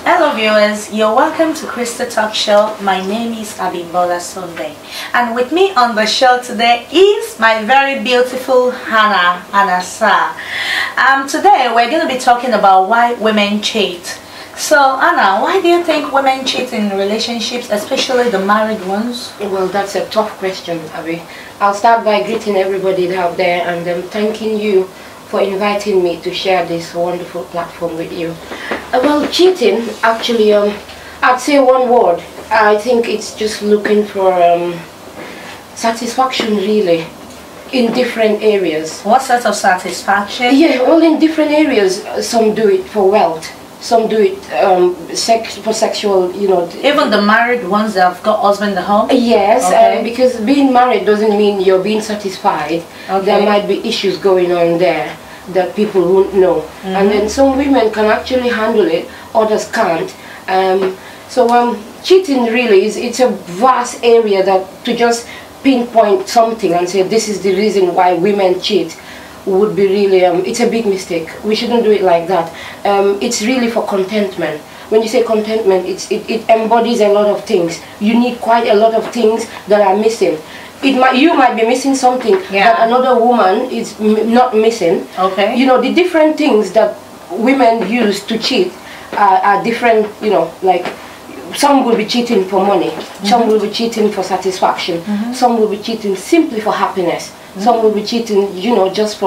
Hello viewers, you're welcome to Crystal Talk Show. My name is Abimbola Sunday, and with me on the show today is my very beautiful ANNA SARR. Today we're going to be talking about why women cheat. So Anna, why do you think women cheat in relationships, especially the married ones? Well, that's a tough question, Abby. I'll start by greeting everybody out there and thanking you for inviting me to share this wonderful platform with you. Well, cheating, actually, I'd say one word. I think it's just looking for satisfaction, really, in different areas. What sort of satisfaction? Yeah, well, in different areas. Some do it for wealth. Some do it for sexual, you know. Even the married ones that have got husband at home? Yes, okay. Because being married doesn't mean you're being satisfied. Okay. There might be issues going on there that people won't know. And then some women can actually handle it, others can't. Cheating really it's a vast area that to just pinpoint something and say this is the reason why women cheat would be really, it's a big mistake. We shouldn't do it like that. It's really for contentment. When you say contentment, it embodies a lot of things. You need quite a lot of things that are missing. You might be missing something that another woman is not missing. Okay. You know, the different things that women use to cheat are different, you know, like some will be cheating for money, some will be cheating for satisfaction, some will be cheating simply for happiness. Some will be cheating, you know, just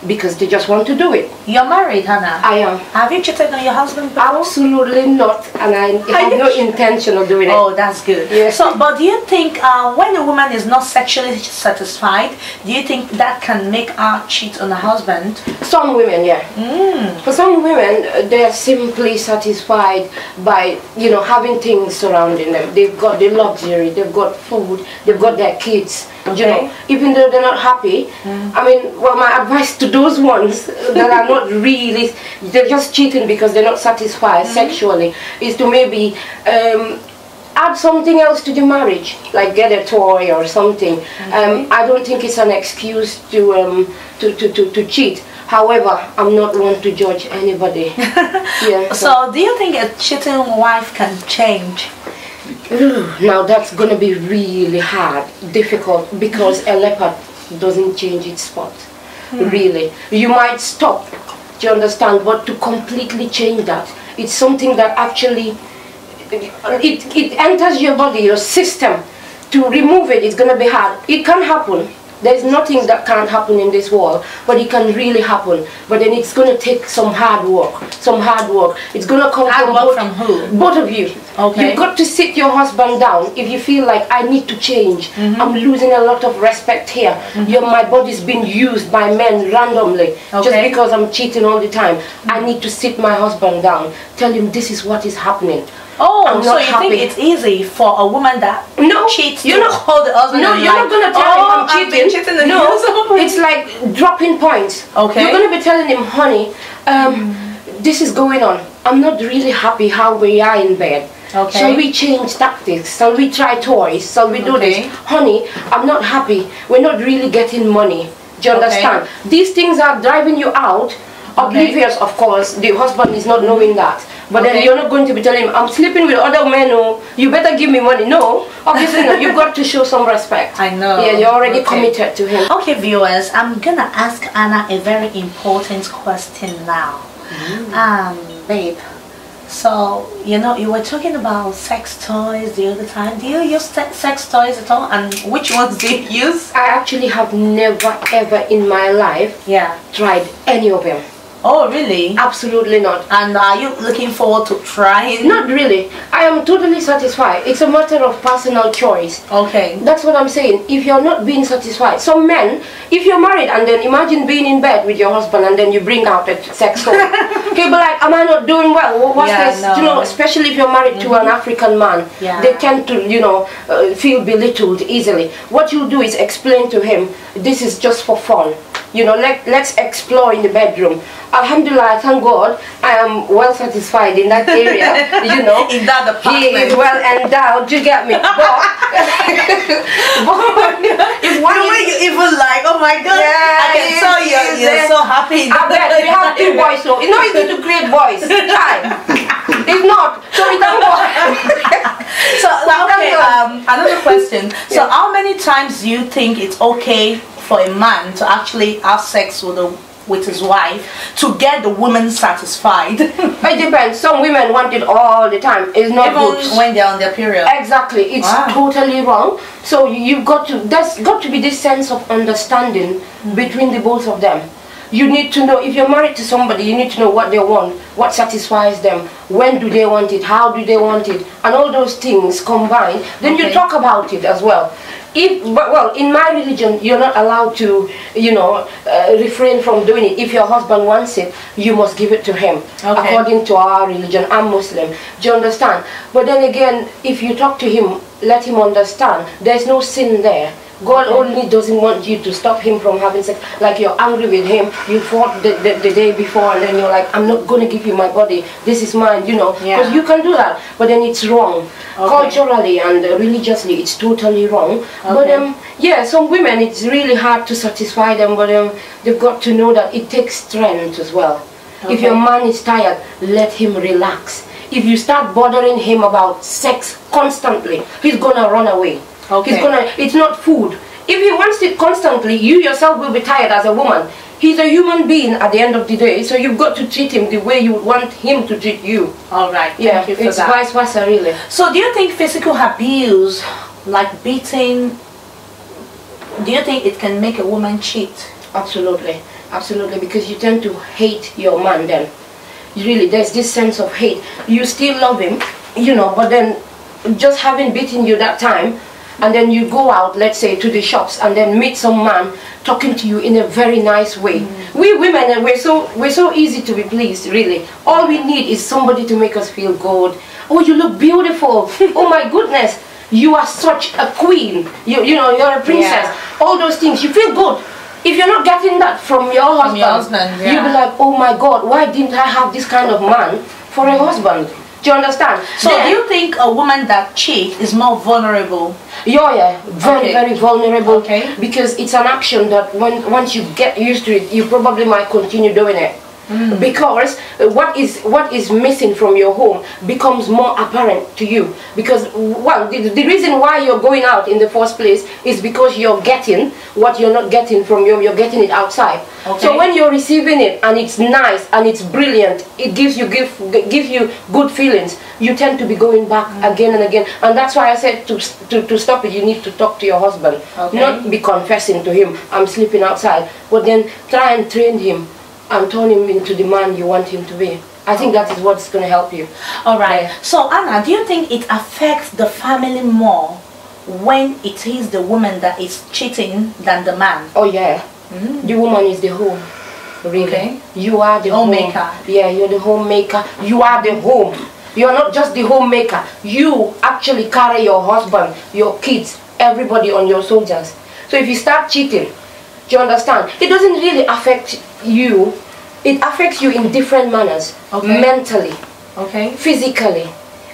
because they just want to do it. You're married, Hannah? I am. Have you cheated on your husband before? Absolutely not, and I have no intention of doing it. Oh, that's good. Yes. So, but do you think when a woman is not sexually satisfied, do you think that can make her cheat on her husband? Some women, yeah. For some women, they are simply satisfied by, you know, having things surrounding them. They've got the luxury, they've got food, they've got their kids. Okay. You know, even though they're not happy, I mean, well, my advice to those ones that are not really, they're just cheating because they're not satisfied sexually, is to maybe add something else to the marriage, like get a toy or something. I don't think it's an excuse to cheat. However, I'm not one to judge anybody. Yeah. So, do you think a cheating wife can change? Now that's going to be really hard, difficult, because a leopard doesn't change its spot. Really, you might stop, do you understand, but to completely change that, it's something that actually it enters your body, your system. To remove it, it's going to be hard. It can happen. There's nothing that can't happen in this world, but it can really happen. But then it's going to take some hard work. It's going to come from who? Both of you. Okay. You've got to sit your husband down. If you feel like I need to change, I'm losing a lot of respect here. My body's being used by men randomly just because I'm cheating all the time. I need to sit my husband down. Tell him this is what is happening. Oh, so you think it's easy for a woman that cheats you're to hold the husband? No, you're not going to tell him I'm cheating. No, it's like dropping points. Okay. You're going to be telling him, honey, this is going on. I'm not really happy how we are in bed. Okay. Shall we change tactics? Shall we try toys? Shall we do this? Honey, I'm not happy. We're not really getting money. Do you understand? These things are driving you out. Oblivious, of course. The husband is not knowing that. But then you're not going to be telling him, I'm sleeping with other men, oh, you better give me money. No, obviously not. You've got to show some respect. I know. Yeah, you're already committed to him. Okay, viewers, I'm going to ask Anna a very important question now. Babe, so, you know, you were talking about sex toys the other time. Do you use sex toys at all? And which ones do you use? I actually have never ever in my life tried any of them. Oh, really? Absolutely not. And are you looking forward to trying? Not really. I am totally satisfied. It's a matter of personal choice. Okay. That's what I'm saying. If you're not being satisfied, some men, if you're married and then imagine being in bed with your husband and then you bring out a sex toy. People like, am I not doing well? What's this? No. You know, especially if you're married to an African man, they tend to, you know, feel belittled easily. What you do is explain to him, this is just for fun. You know, let's explore in the bedroom. Alhamdulillah, thank God, I am well satisfied in that area, you know. In that department. He is well endowed, you get me? But if one the way you even like, oh my God, I can tell you're so happy. I bet we have two boys, so it's not easy to create boys. Try. It's not. Another question. So how many times do you think it's okay for a man to actually have sex with his wife to get the woman satisfied? It depends. Some women want it all the time. It's not good. Even when they're on their period. Exactly. It's totally wrong. So there's got to be this sense of understanding between the both of them. You need to know, if you're married to somebody, you need to know what they want, what satisfies them, when do they want it, how do they want it, and all those things combined. Then you talk about it as well. Well, in my religion, you're not allowed to, refrain from doing it. If your husband wants it, you must give it to him. According to our religion, I'm Muslim. Do you understand? But then again, if you talk to him, let him understand, there's no sin there. God only doesn't want you to stop him from having sex. Like you're angry with him, you fought the day before, and then you're like, I'm not going to give you my body, this is mine, because you can do that, but then it's wrong. Culturally and religiously, it's totally wrong. But yeah, some women, it's really hard to satisfy them, but they've got to know that it takes strength as well. If your man is tired, let him relax. If you start bothering him about sex constantly, he's gonna run away. It's not food. If he wants it constantly, you yourself will be tired as a woman. He's a human being at the end of the day, so you've got to treat him the way you want him to treat you. All right. Yeah, thank you for it's that. vice versa, really. So do you think physical abuse, like beating, do you think it can make a woman cheat? Absolutely. Absolutely, because you tend to hate your man then. Really, there's this sense of hate. You still love him, but then just having beaten you that time, and then you go out, let's say, to the shops and then meet some man talking to you in a very nice way. We women, we're so easy to be pleased, really. All we need is somebody to make us feel good. Oh, you look beautiful. Oh my goodness, you are such a queen. You're a princess. All those things, you feel good. If you're not getting that from your husband, you'll be like, oh my God, why didn't I have this kind of man for a husband? Do you understand? So do you think a woman that cheats is more vulnerable? Yeah, very vulnerable. Because it's an action that once you get used to it, you probably might continue doing it. Because what is missing from your home becomes more apparent to you. Because, well, the reason why you're going out in the first place is because you're getting what you're not getting from you're getting it outside. So when you're receiving it and it's nice and it's brilliant, it gives you good feelings, you tend to be going back again and again. And that's why I said to stop it, you need to talk to your husband. Not be confessing to him, I'm sleeping outside, but then try and train him and turn him into the man you want him to be. I think that is what's going to help you. All right. So Anna, do you think it affects the family more when it is the woman that is cheating than the man? Oh yeah. The woman is the home. Really. You are the homemaker. Yeah, you're the homemaker. You are the home. You're not just the homemaker. You actually carry your husband, your kids, everybody on your shoulders. So if you start cheating, do you understand? It doesn't really affect you. It affects you in different manners. Mentally, physically,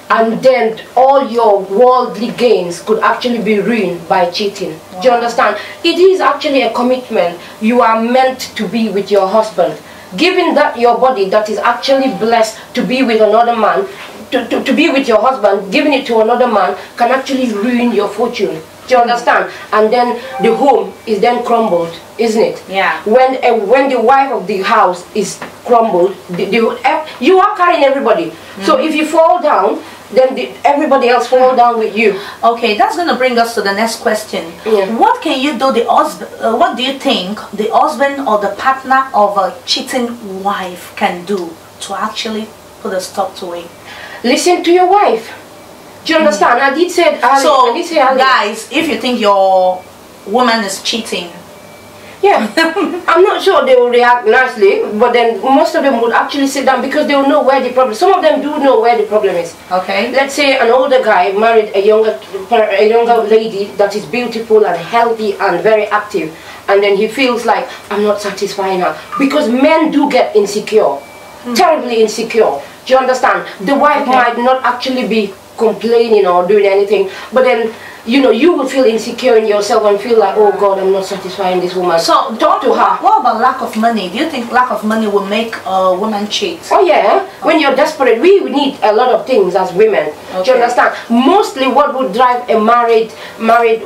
and then all your worldly gains could actually be ruined by cheating. Do you understand? It is actually a commitment. You are meant to be with your husband. Giving that your body that is actually blessed to be with another man, to be with your husband, giving it to another man can actually ruin your fortune. Do you understand? And then the home is then crumbled, isn't it? Yeah. When the wife of the house is crumbled, you are carrying everybody. So if you fall down, then everybody else fall down with you. Okay, that's going to bring us to the next question. What can you do? What do you think the husband or the partner of a cheating wife can do to actually put a stop to it? Listen to your wife. Do you understand? I did say earlier. Guys, if you think your woman is cheating, I'm not sure they will react nicely, but then most of them would actually sit down because they will know where the problem is. Some of them do know where the problem is. Let's say an older guy married a younger lady that is beautiful and healthy and very active, and then he feels like, I'm not satisfying her. Because men do get insecure, terribly insecure. Do you understand? The wife might not actually be complaining or doing anything, but then you know, you will feel insecure in yourself and feel like, oh God, I'm not satisfying this woman. So talk to her. What about lack of money? Do you think lack of money will make a woman cheat? Oh yeah, when you're desperate, we need a lot of things as women. Okay. Do you understand? Mostly what would drive a married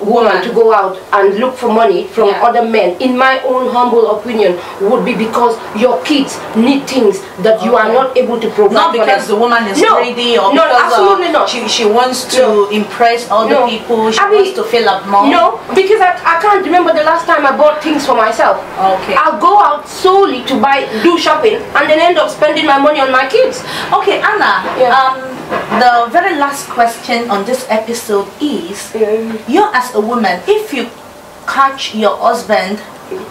woman to go out and look for money from other men, in my own humble opinion, would be because your kids need things that you are not able to provide. Not because the woman is greedy, or because absolutely not. She wants to impress other people, she wants to fill up more. No, because I can't remember the last time I bought things for myself. Okay. I'll go out solely to do shopping and then end up spending my money on my kids. Okay, Anna, the very last question on this episode is, you as a woman, if you catch your husband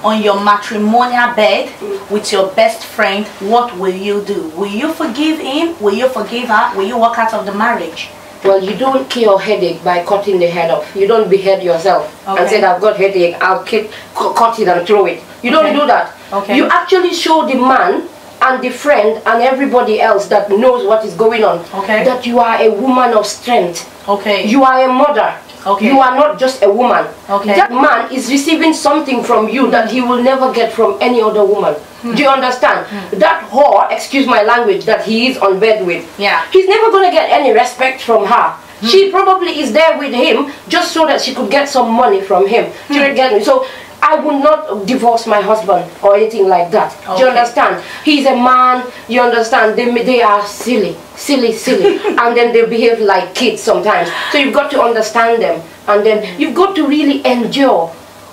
on your matrimonial bed with your best friend, what will you do? Will you forgive him? Will you forgive her? Will you walk out of the marriage? Well, you don't cure headache by cutting the head off. You don't behead yourself and say, I've got headache, I'll cut it and throw it. You don't do that. Okay. You actually show the man and the friend and everybody else that knows what is going on that you are a woman of strength. Okay. You are a mother. Okay. You are not just a woman. Okay. That man is receiving something from you that he will never get from any other woman. Do you understand? That whore, excuse my language, that he is on bed with, he's never going to get any respect from her. She probably is there with him just so that she could get some money from him. Do you get me? So I would not divorce my husband or anything like that. Do you understand? He's a man, you understand? They are silly, and then they behave like kids sometimes. So you've got to understand them, and then you've got to really endure.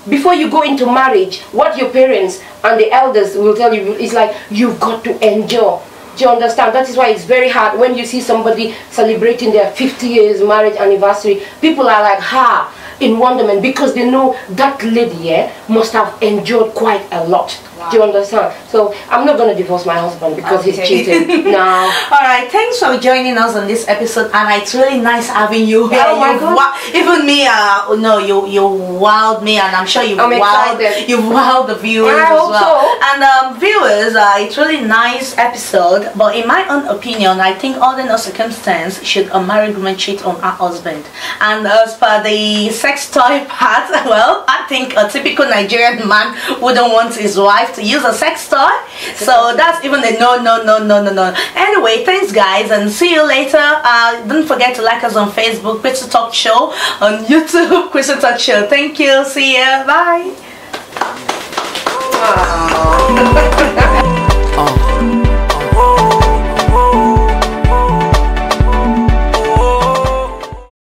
Before you go into marriage, what your parents and the elders will tell you is like, you've got to endure. Do you understand? That is why it's very hard when you see somebody celebrating their 50 years marriage anniversary. People are like, ha, in wonderment, because they know that lady must have endured quite a lot. Wow. Do you understand? So I'm not going to divorce my husband because he's cheating. No. Alright, thanks for joining us on this episode, and it's really nice having you here. Oh my God. Even me, no, you wowed me, and I'm sure you've wowed the viewers as well. And viewers, it's really nice episode, but in my own opinion, I think under no circumstance should a married woman cheat on her husband. And as per the sex toy part, well, I think a typical Nigerian man wouldn't want his wife to use a sex toy, so that's even a no. Anyway, thanks guys, and see you later. Don't forget to like us on Facebook, Crystal Talk Show, on YouTube, Crystal Talk Show. Thank you, see ya, bye. Wow.